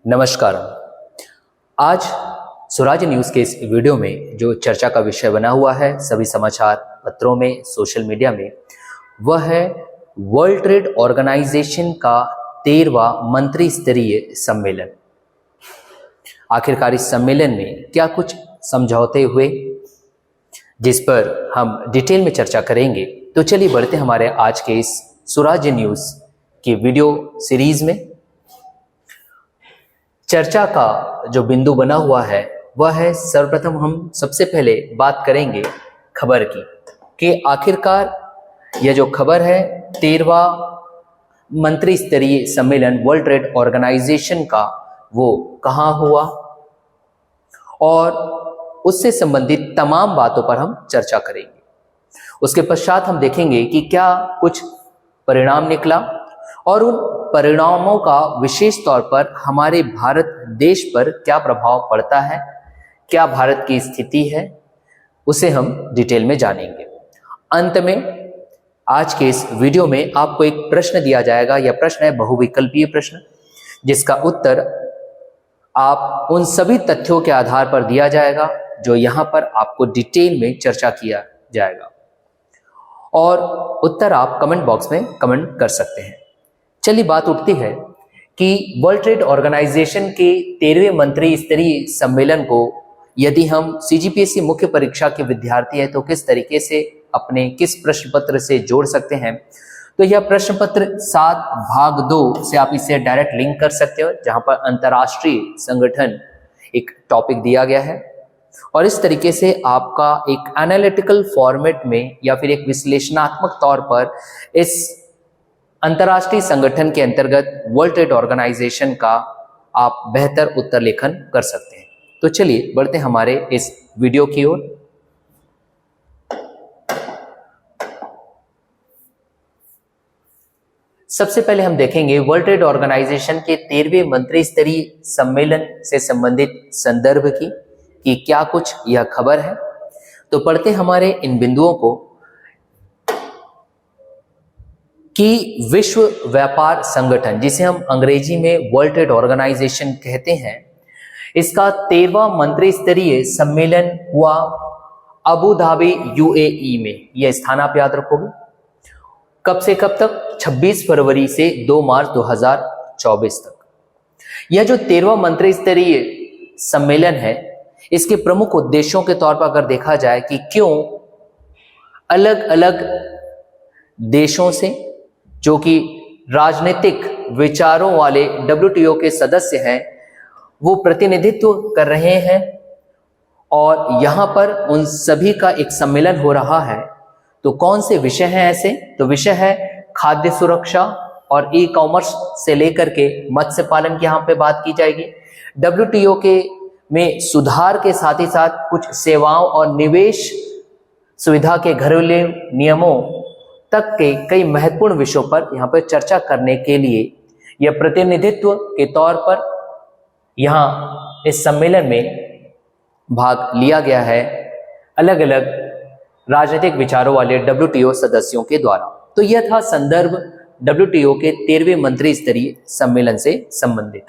नमस्कार। आज स्वराज न्यूज़ के इस वीडियो में जो चर्चा का विषय बना हुआ है सभी समाचार पत्रों में, सोशल मीडिया में, वह है वर्ल्ड ट्रेड ऑर्गेनाइजेशन का 13वां मंत्री स्तरीय सम्मेलन। आखिरकार इस सम्मेलन में क्या कुछ समझौते हुए, जिस पर हम डिटेल में चर्चा करेंगे। तो चलिए बढ़ते हमारे आज के इस स्वराज न्यूज़ की वीडियो सीरीज में। चर्चा का जो बिंदु बना हुआ है वह है, सर्वप्रथम हम सबसे पहले बात करेंगे खबर की कि आखिरकार यह जो खबर है 13वां मंत्री स्तरीय सम्मेलन वर्ल्ड ट्रेड ऑर्गेनाइजेशन का वो कहाँ हुआ और उससे संबंधित तमाम बातों पर हम चर्चा करेंगे। उसके पश्चात हम देखेंगे कि क्या कुछ परिणाम निकला और उन परिणामों का विशेष तौर पर हमारे भारत देश पर क्या प्रभाव पड़ता है, क्या भारत की स्थिति है, उसे हम डिटेल में जानेंगे। अंत में आज के इस वीडियो में आपको एक प्रश्न दिया जाएगा। यह प्रश्न है बहुविकल्पीय प्रश्न, जिसका उत्तर आप उन सभी तथ्यों के आधार पर दिया जाएगा जो यहाँ पर आपको डिटेल में चर्चा किया जाएगा और उत्तर आप कमेंट बॉक्स में कमेंट कर सकते हैं। चलिए बात उठती है कि वर्ल्ड ट्रेड ऑर्गेनाइजेशन के 13वें मंत्री स्तरीय सम्मेलन को यदि हम सीजीपीएससी मुख्य परीक्षा के विद्यार्थी हैं तो किस तरीके से अपने किस प्रश्न पत्र से जोड़ सकते हैं। तो यह प्रश्न पत्र 7 भाग 2 से आप इसे डायरेक्ट लिंक कर सकते हो, जहां पर अंतर्राष्ट्रीय संगठन एक टॉपिक दिया गया है और इस तरीके से आपका एक एनालिटिकल फॉर्मेट में या फिर एक विश्लेषणात्मक तौर पर इस अंतर्राष्ट्रीय संगठन के अंतर्गत वर्ल्ड ट्रेड ऑर्गेनाइजेशन का आप बेहतर उत्तर लेखन कर सकते हैं। तो चलिए बढ़ते हमारे इस वीडियो की ओर। सबसे पहले हम देखेंगे वर्ल्ड ट्रेड ऑर्गेनाइजेशन के 13वें मंत्री स्तरीय सम्मेलन से संबंधित संदर्भ की कि क्या कुछ यह खबर है। तो पढ़ते हमारे इन बिंदुओं को कि विश्व व्यापार संगठन, जिसे हम अंग्रेजी में वर्ल्ड ट्रेड ऑर्गेनाइजेशन कहते हैं, इसका 13वां मंत्री स्तरीय सम्मेलन हुआ अबू धाबी यूएई में। यह स्थान आप याद रखोगे। कब से कब तक? 26 फरवरी से 2 मार्च 2024 तक। यह जो 13वां मंत्री स्तरीय सम्मेलन है, इसके प्रमुख उद्देश्यों के तौर पर अगर देखा जाए कि क्यों अलग अलग देशों से जो कि राजनीतिक विचारों वाले डब्ल्यूटीओ के सदस्य हैं वो प्रतिनिधित्व कर रहे हैं और यहाँ पर उन सभी का एक सम्मेलन हो रहा है। तो कौन से विषय हैं ऐसे? तो विषय है खाद्य सुरक्षा और ई कॉमर्स से लेकर के मत्स्य पालन की यहाँ पे बात की जाएगी। डब्ल्यूटीओ के में सुधार के साथ ही साथ कुछ सेवाओं और निवेश सुविधा के घरेलू नियमों तक के कई महत्वपूर्ण विषयों पर यहाँ पर चर्चा करने के लिए यह प्रतिनिधित्व के तौर पर यहाँ इस सम्मेलन में भाग लिया गया है अलग अलग राजनीतिक विचारों वाले डब्ल्यूटीओ सदस्यों के द्वारा। तो यह था संदर्भ डब्ल्यूटीओ के 13वें मंत्री स्तरीय सम्मेलन से संबंधित।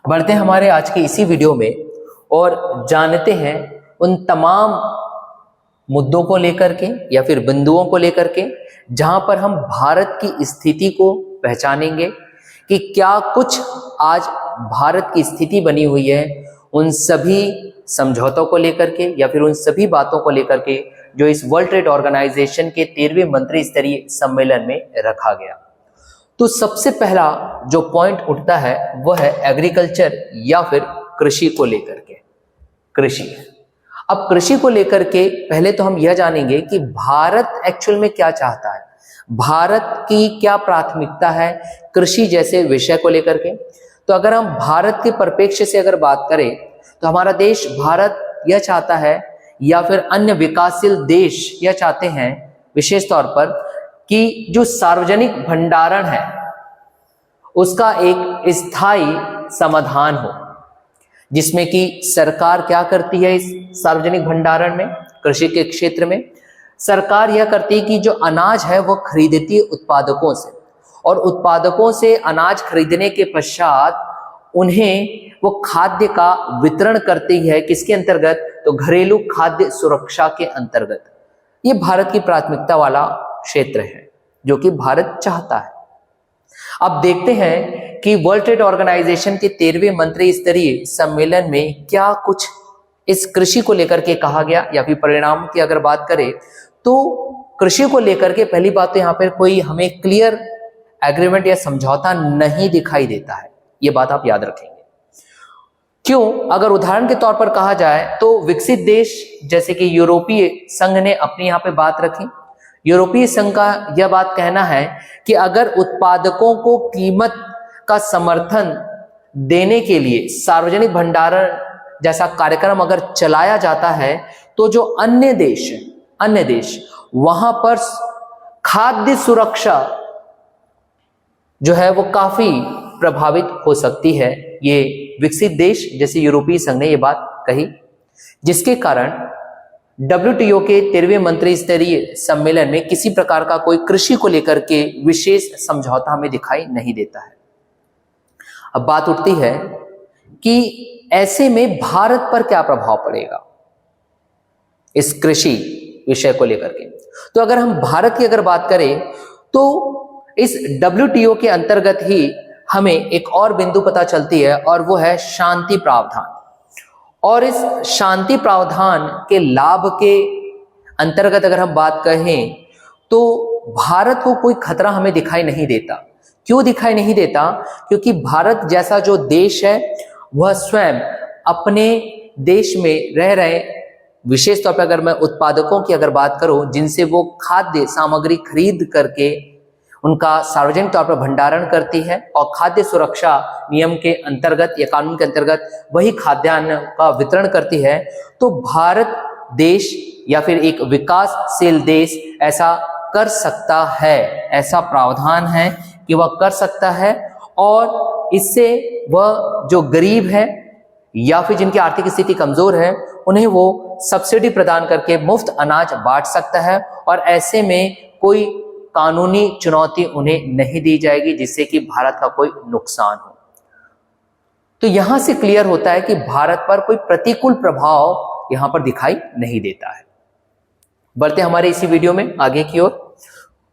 बढ़ते हमारे आज के इसी वीडियो में और जानते हैं उन तमाम मुद्दों को लेकर के या फिर बिंदुओं को लेकर के जहां पर हम भारत की स्थिति को पहचानेंगे कि क्या कुछ आज भारत की स्थिति बनी हुई है, उन सभी समझौतों को लेकर के या फिर उन सभी बातों को लेकर के जो इस वर्ल्ड ट्रेड ऑर्गेनाइजेशन के 13वें मंत्री स्तरीय सम्मेलन में रखा गया। तो सबसे पहला जो पॉइंट उठता है वह है एग्रीकल्चर या फिर कृषि को लेकर के। कृषि, अब कृषि को लेकर के पहले तो हम यह जानेंगे कि भारत एक्चुअल में क्या चाहता है, भारत की क्या प्राथमिकता है कृषि जैसे विषय को लेकर के। तो अगर हम भारत के परिप्रेक्ष्य से अगर बात करें तो हमारा देश भारत यह चाहता है या फिर अन्य विकासशील देश यह चाहते हैं विशेष तौर पर कि जो सार्वजनिक भंडारण है उसका एक स्थायी समाधान हो, जिसमें कि सरकार क्या करती है इस सार्वजनिक भंडारण में, कृषि के क्षेत्र में सरकार यह करती है कि जो अनाज है वो खरीदती है उत्पादकों से और उत्पादकों से अनाज खरीदने के पश्चात उन्हें वो खाद्य का वितरण करती है। किसके अंतर्गत? तो घरेलू खाद्य सुरक्षा के अंतर्गत। ये भारत की प्राथमिकता वाला क्षेत्र है जो कि भारत चाहता है। अब देखते हैं कि वर्ल्ड ट्रेड ऑर्गेनाइजेशन के 13वें मंत्री स्तरीय सम्मेलन में क्या कुछ इस कृषि को लेकर के कहा गया, या फिर परिणाम की अगर बात करें तो कृषि को लेकर के पहली बात तो यहाँ पर कोई हमें क्लियर एग्रीमेंट या समझौता नहीं दिखाई देता है। ये बात आप याद रखेंगे। क्यों? अगर उदाहरण के तौर पर कहा जाए तो विकसित देश जैसे कि यूरोपीय संघ ने अपनी यहाँ पे बात रखी। यूरोपीय संघ का यह बात कहना है कि अगर उत्पादकों को कीमत का समर्थन देने के लिए सार्वजनिक भंडारण जैसा कार्यक्रम अगर चलाया जाता है तो जो अन्य देश वहां पर खाद्य सुरक्षा जो है वो काफी प्रभावित हो सकती है। ये विकसित देश जैसे यूरोपीय संघ ने ये बात कही, जिसके कारण WTO के 13वें मंत्री स्तरीय सम्मेलन में किसी प्रकार का कोई कृषि को लेकर के विशेष समझौता हमें दिखाई नहीं देता है। अब बात उठती है कि ऐसे में भारत पर क्या प्रभाव पड़ेगा इस कृषि विषय को लेकर के। तो अगर हम भारत की अगर बात करें तो इस WTO के अंतर्गत ही हमें एक और बिंदु पता चलती है और वो है शांति प्रावधान। और इस शांति प्रावधान के लाभ के अंतर्गत अगर हम बात कहें तो भारत को कोई खतरा हमें दिखाई नहीं देता। क्यों दिखाई नहीं देता? क्योंकि भारत जैसा जो देश है वह स्वयं अपने देश में रह रहे, विशेष तौर पर अगर मैं उत्पादकों की अगर बात करूं जिनसे वो खाद्य सामग्री खरीद करके उनका सार्वजनिक तौर पर भंडारण करती है और खाद्य सुरक्षा नियम के अंतर्गत या कानून के अंतर्गत वही खाद्यान्न का वितरण करती है, तो भारत देश या फिर एक विकासशील देश ऐसा कर सकता है। ऐसा प्रावधान है कि वह कर सकता है और इससे वह जो गरीब है या फिर जिनकी आर्थिक स्थिति कमजोर है उन्हें वो सब्सिडी प्रदान करके मुफ्त अनाज बांट सकता है और ऐसे में कोई कानूनी चुनौती उन्हें नहीं दी जाएगी जिससे कि भारत का कोई नुकसान हो। तो यहां से क्लियर होता है कि भारत पर कोई प्रतिकूल प्रभाव यहां पर दिखाई नहीं देता है। बढ़ते हमारे इसी वीडियो में आगे की ओर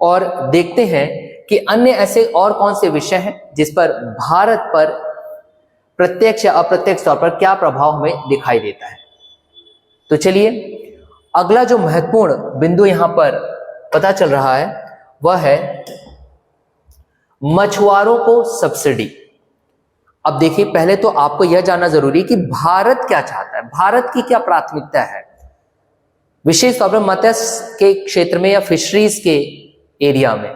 और देखते हैं कि अन्य ऐसे और कौन से विषय हैं जिस पर भारत पर प्रत्यक्ष या अप्रत्यक्ष तौर पर क्या प्रभाव हमें दिखाई देता है। तो चलिए अगला जो महत्वपूर्ण बिंदु यहां पर पता चल रहा है वह है मछुआरों को सब्सिडी। अब देखिए पहले तो आपको यह जानना जरूरी कि भारत क्या चाहता है, भारत की क्या प्राथमिकता है, विशेष तौर पर मत्स्य के क्षेत्र में या फिशरीज के एरिया में।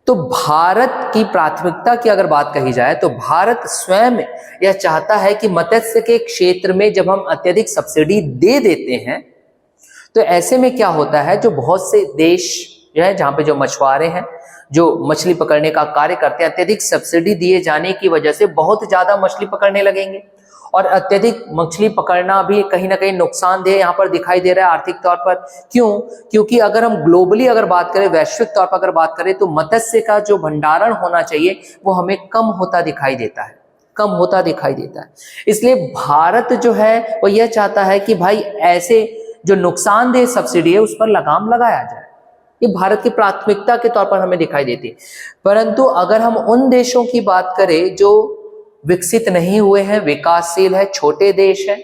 तो भारत की प्राथमिकता की अगर बात कही जाए तो भारत स्वयं यह चाहता है कि मत्स्य के क्षेत्र में जब हम अत्यधिक सब्सिडी दे देते हैं तो ऐसे में क्या होता है, जो बहुत से देश जो है जहां पे जो मछुआरे हैं जो मछली पकड़ने का कार्य करते हैं, अत्यधिक सब्सिडी दिए जाने की वजह से बहुत ज्यादा मछली पकड़ने लगेंगे और अत्यधिक मछली पकड़ना भी कहीं ना कहीं नुकसानदेह यहाँ पर दिखाई दे रहा है आर्थिक तौर पर। क्यों? क्योंकि अगर हम ग्लोबली अगर बात करें, वैश्विक तौर पर अगर बात करें तो मत्स्य का जो भंडारण होना चाहिए वो हमें कम होता दिखाई देता है, इसलिए भारत जो है वो यह चाहता है कि भाई ऐसे जो नुकसानदेह सब्सिडी है उस पर लगाम लगाया जाए। ये भारत की प्राथमिकता के तौर पर हमें दिखाई देती है। परंतु अगर हम उन देशों की बात करें जो विकसित नहीं हुए हैं, विकासशील है, छोटे देश हैं,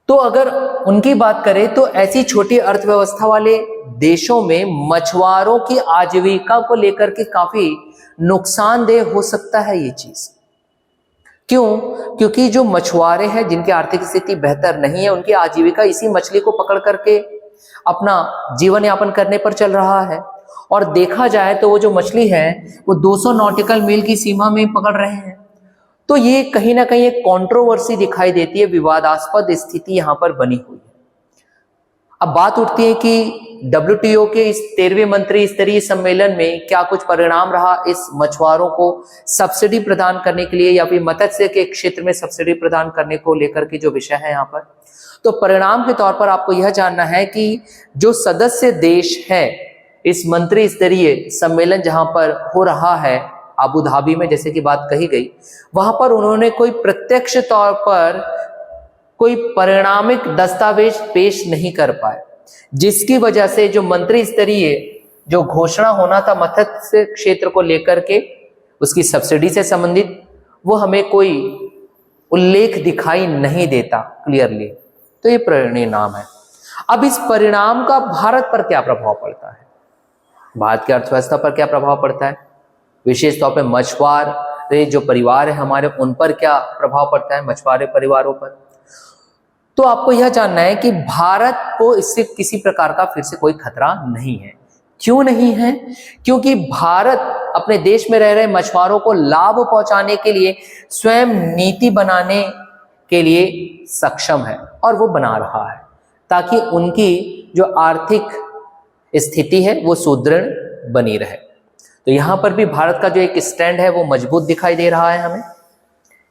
तो अगर उनकी बात करें तो ऐसी छोटी अर्थव्यवस्था वाले देशों में मछुआरों की आजीविका को लेकर के काफी नुकसानदेह हो सकता है ये चीज। क्यों? क्योंकि जो मछुआरे हैं जिनकी आर्थिक स्थिति बेहतर नहीं है, उनकी आजीविका इसी मछली को पकड़ करके अपना जीवन यापन करने पर चल रहा है। और देखा जाए तो वो जो मछली है वो 200 नॉटिकल मील की सीमा में पकड़ रहे हैं। तो ये कहीं ना कहीं एक कंट्रोवर्सी दिखाई देती है, विवादास्पद स्थिति यहां पर बनी हुई है। अब बात उठती है कि WTO के इस 13वें मंत्री स्तरीय सम्मेलन में क्या कुछ परिणाम रहा इस मछुआरों को सब्सिडी प्रदान करने के लिए या फिर मत्स्य के क्षेत्र में सब्सिडी प्रदान करने को लेकर के जो विषय है यहाँ पर। तो परिणाम के तौर पर आपको यह जानना है कि जो सदस्य देश है इस मंत्री स्तरीय सम्मेलन जहां पर हो रहा है अबू धाबी में, जैसे कि बात कही गई, वहां पर उन्होंने कोई प्रत्यक्ष तौर पर कोई परिणामिक दस्तावेज पेश नहीं कर पाए, जिसकी वजह से जो मंत्री स्तरीय जो घोषणा होना था मत्स्य क्षेत्र को लेकर के, उसकी सब्सिडी से संबंधित, वो हमें कोई उल्लेख दिखाई नहीं देता क्लियरली। तो ये परिणाम है। अब इस परिणाम का भारत पर क्या प्रभाव पड़ता है, भारत की अर्थव्यवस्था पर क्या प्रभाव पड़ता है, विशेष तौर पर मछुआरे जो परिवार है हमारे, उन पर क्या प्रभाव पड़ता है, मछुआरे परिवारों पर। तो आपको यह जानना है कि भारत को इससे किसी प्रकार का फिर से कोई खतरा नहीं है। क्यों नहीं है? क्योंकि भारत अपने देश में रह रहे मछुआरों को लाभ पहुंचाने के लिए स्वयं नीति बनाने के लिए सक्षम है, और वो बना रहा है ताकि उनकी जो आर्थिक स्थिति है वो सुदृढ़ बनी रहे। तो यहां पर भी भारत का जो एक स्टैंड है वो मजबूत दिखाई दे रहा है हमें।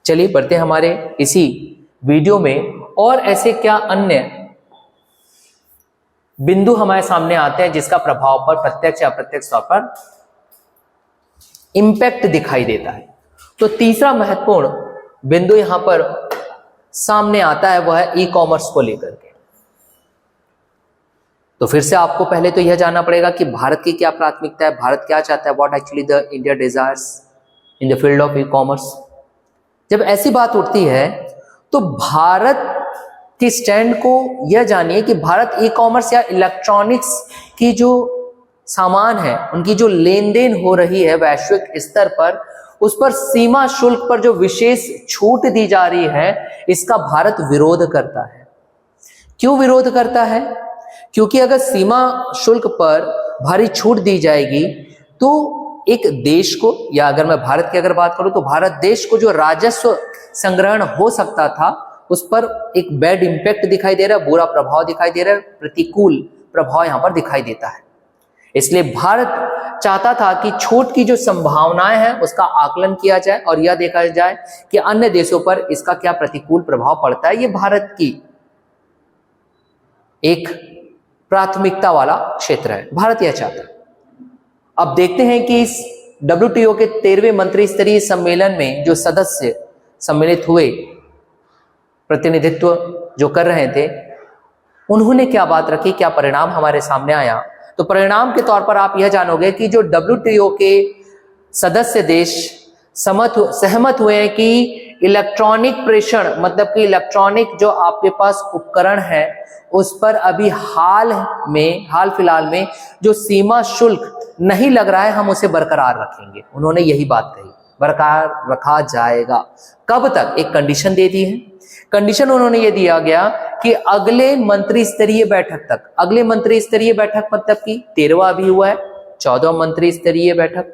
चलिए बढ़ते हैं हमारे इसी वीडियो में, और ऐसे क्या अन्य बिंदु हमारे सामने आते हैं जिसका प्रभाव पर प्रत्यक्ष या अप्रत्यक्ष तौर पर इंपैक्ट दिखाई देता है। तो तीसरा महत्वपूर्ण बिंदु यहां पर सामने आता है वह है ई कॉमर्स को लेकर के। तो फिर से आपको पहले तो यह जानना पड़ेगा कि भारत की क्या प्राथमिकता है, भारत क्या चाहता है, what actually the India desires in the field of e commerce. जब ऐसी बात उठती है तो भारत के स्टैंड को यह जानिए कि भारत ई कॉमर्स या इलेक्ट्रॉनिक्स की जो सामान है उनकी जो लेन देन हो रही है वैश्विक स्तर पर, उस पर सीमा शुल्क पर जो विशेष छूट दी जा रही है, इसका भारत विरोध करता है। क्यों विरोध करता है? क्योंकि अगर सीमा शुल्क पर भारी छूट दी जाएगी तो एक देश को, या अगर मैं भारत की अगर बात करूं तो भारत देश को जो राजस्व संग्रहण हो सकता था उस पर एक बैड इंपैक्ट दिखाई दे रहा है, बुरा प्रभाव दिखाई दे रहा है, प्रतिकूल प्रभाव यहां पर दिखाई देता है। इसलिए भारत चाहता था कि छूट की जो संभावनाएं हैं उसका आकलन किया जाए और यह देखा जाए कि अन्य देशों पर इसका क्या प्रतिकूल प्रभाव पड़ता है। यह भारत की एक प्राथमिकता वाला क्षेत्र है, भारत यह चाहता है। अब देखते हैं कि इस WTO के 13वें मंत्री स्तरीय सम्मेलन में जो सदस्य सम्मिलित हुए, प्रतिनिधित्व जो कर रहे थे, उन्होंने क्या बात रखी, क्या परिणाम हमारे सामने आया। तो परिणाम के तौर पर आप यह जानोगे कि जो WTO के सदस्य देश सहमत हुए हैं कि इलेक्ट्रॉनिक प्रेषण, मतलब कि इलेक्ट्रॉनिक जो आपके पास उपकरण है उस पर अभी हाल फिलहाल में जो सीमा शुल्क नहीं लग रहा है हम उसे बरकरार रखेंगे। उन्होंने यही बात कही, बरकरार रखा जाएगा। कब तक? एक कंडीशन दे दी है। कंडीशन उन्होंने ये दिया गया कि अगले मंत्री स्तरीय बैठक तक। अगले मंत्री स्तरीय बैठक मतलब कि 13वां अभी हुआ है, 14वां मंत्री स्तरीय बैठक,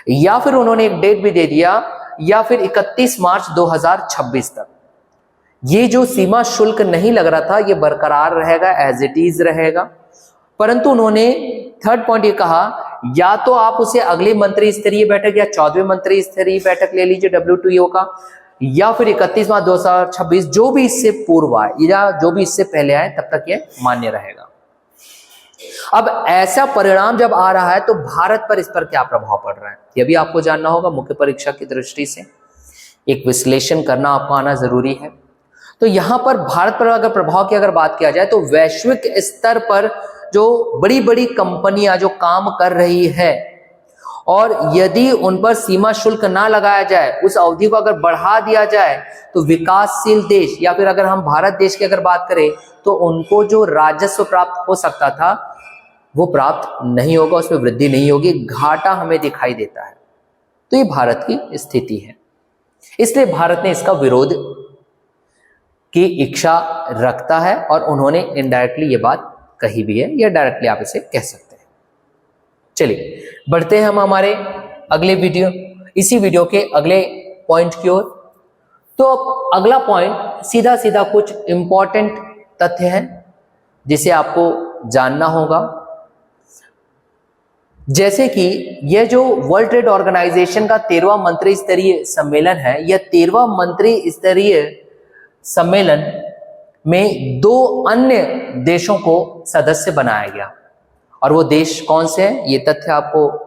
या फिर उन्होंने एक डेट भी दे दिया, या फिर 31 मार्च 2026 तक ये जो सीमा शुल्क नहीं लग रहा था ये बरकरार रहेगा, एज इट इज रहेगा। परंतु उन्होंने थर्ड पॉइंट ये कहा, या तो आप उसे अगली मंत्री स्तरीय बैठक या 14वें मंत्री स्तरीय बैठक ले लीजिए WTO का, या फिर 31 मार्च 2026, जो भी इससे पूर्व आए या जो भी इससे पहले आए तब तक ये मान्य रहेगा। अब ऐसा परिणाम जब आ रहा है तो भारत पर इस पर क्या प्रभाव पड़ रहा है यह भी आपको जानना होगा। मुख्य परीक्षा की दृष्टि से एक विश्लेषण करना आपको आना जरूरी है। तो यहां पर भारत पर अगर प्रभाव की अगर बात किया जाए तो वैश्विक स्तर पर जो बड़ी बड़ी कंपनियां जो काम कर रही है, और यदि उन पर सीमा शुल्क ना लगाया जाए, उस अवधि को अगर बढ़ा दिया जाए, तो विकासशील देश या फिर अगर हम भारत देश की अगर बात करें तो उनको जो राजस्व प्राप्त हो सकता था वो प्राप्त नहीं होगा, उसमें वृद्धि नहीं होगी, घाटा हमें दिखाई देता है। तो ये भारत की स्थिति है। इसलिए भारत ने इसका विरोध की इच्छा रखता है और उन्होंने इनडायरेक्टली ये बात कही भी है, या डायरेक्टली आप इसे कह सकते हैं। चलिए बढ़ते हैं हम हमारे अगले इसी वीडियो के अगले पॉइंट की ओर। तो अगला पॉइंट सीधा सीधा कुछ इंपॉर्टेंट तथ्य है जिसे आपको जानना होगा। जैसे कि यह जो वर्ल्ड ट्रेड ऑर्गेनाइजेशन का 13वां मंत्री स्तरीय सम्मेलन है, यह 13वां मंत्री स्तरीय सम्मेलन में 2 अन्य देशों को सदस्य बनाया गया, और वो देश कौन से हैं, ये तथ्य आपको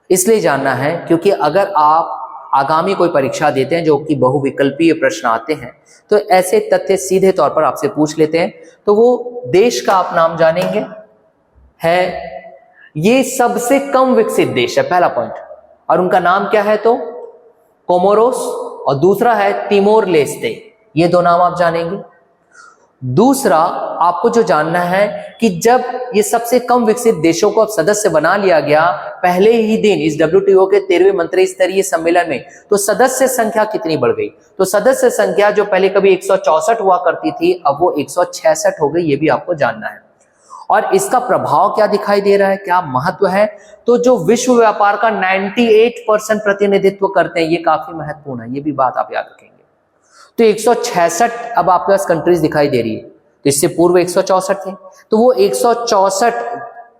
इसलिए जानना है क्योंकि अगर आप आगामी कोई परीक्षा देते हैं जो कि बहुविकल्पीय प्रश्न आते हैं तो ऐसे तथ्य सीधे तौर पर आपसे पूछ लेते हैं। तो वो देश का आप नाम जानेंगे है, ये सबसे कम विकसित देश है, पहला पॉइंट, और उनका नाम क्या है, तो कोमोरोस, और दूसरा है तिमोर लेस्ते। ये दो नाम आप जानेंगे। दूसरा आपको जो जानना है कि जब ये सबसे कम विकसित देशों को अब सदस्य बना लिया गया पहले ही दिन इस WTO के 13वें मंत्री स्तरीय सम्मेलन में, तो सदस्य संख्या कितनी बढ़ गई। तो सदस्य संख्या जो पहले कभी 164 हुआ करती थी अब वो 166 हो गई, ये भी आपको जानना है। और इसका प्रभाव क्या दिखाई दे रहा है, क्या महत्व है, तो जो विश्व व्यापार का 98% प्रतिनिधित्व करते हैं, ये काफी महत्वपूर्ण है, ये भी बात आप याद रखेंगे। तो 166 अब आपके पास कंट्रीज दिखाई दे रही है, तो इससे पूर्व 164 थे, तो वो 164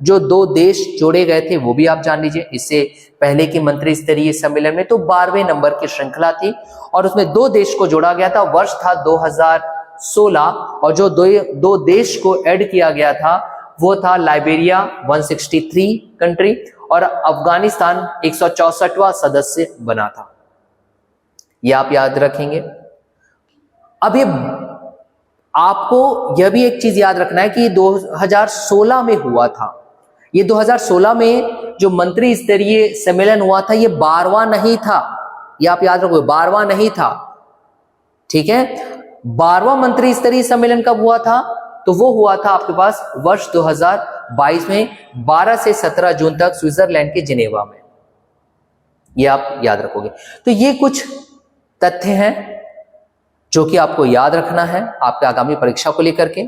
जो दो देश जोड़े गए थे वो भी आप जान लीजिए। इससे पहले की मंत्री स्तरीय सम्मेलन में तो 12वें नंबर की श्रृंखला थी और उसमें दो देश को जोड़ा गया था। वर्ष था 2016 और जो दो देश को ऐड किया गया था वो था लाइबेरिया 163 कंट्री और अफगानिस्तान 164वां सदस्य बना था। ये आप याद रखेंगे। अब ये आपको यह भी एक चीज याद रखना है कि 2016 में हुआ था। ये 2016 में जो मंत्री स्तरीय सम्मेलन हुआ था ये 12वां नहीं था, ये आप याद रखोगे, 12वां नहीं था, ठीक है। 12वां मंत्री स्तरीय सम्मेलन कब हुआ था, तो वो हुआ था आपके पास वर्ष 2022 में 12 से 17 जून तक स्विट्जरलैंड के जिनेवा में, ये आप याद रखोगे। तो ये कुछ तथ्य हैं जो कि आपको याद रखना है आपके आगामी परीक्षा को लेकर के।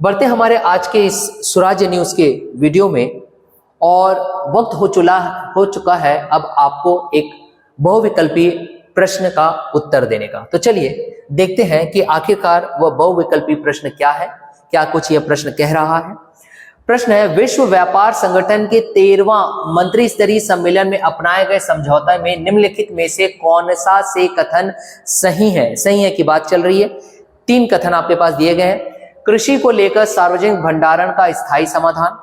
बढ़ते हमारे आज के इस स्वराज्य न्यूज के वीडियो में, और वक्त हो चुका है अब आपको एक बहुविकल्पी प्रश्न का उत्तर देने का। तो चलिए देखते हैं कि आखिरकार वह बहुविकल्पी प्रश्न क्या है, क्या कुछ यह प्रश्न कह रहा है। प्रश्न है, विश्व व्यापार संगठन के 13वां मंत्री स्तरीय सम्मेलन में अपनाए गए समझौता में निम्नलिखित में से कौन सा से कथन सही है। सही है की बात चल रही है। 3 कथन आपके पास दिए गए हैं। कृषि को लेकर सार्वजनिक भंडारण का स्थायी समाधान।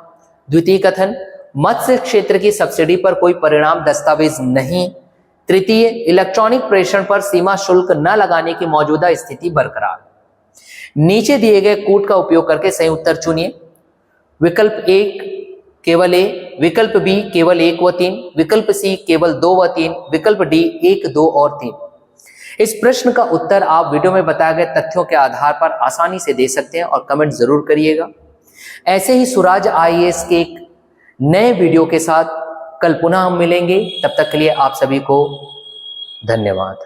द्वितीय कथन, मत्स्य क्षेत्र की सब्सिडी पर कोई परिणाम दस्तावेज नहीं। तृतीय, इलेक्ट्रॉनिक प्रेषण पर सीमा शुल्क न लगाने की मौजूदा स्थिति बरकरार। नीचे दिए गए कूट का उपयोग करके सही उत्तर चुनिए। विकल्प 1 केवल A, विकल्प B केवल 1 व 3, विकल्प C केवल 2 व 3, विकल्प D 1, 2 और 3। इस प्रश्न का उत्तर आप वीडियो में बताए गए तथ्यों के आधार पर आसानी से दे सकते हैं और कमेंट जरूर करिएगा। ऐसे ही स्वराज IAS के एक नए वीडियो के साथ कल पुनः हम मिलेंगे। तब तक के लिए आप सभी को धन्यवाद।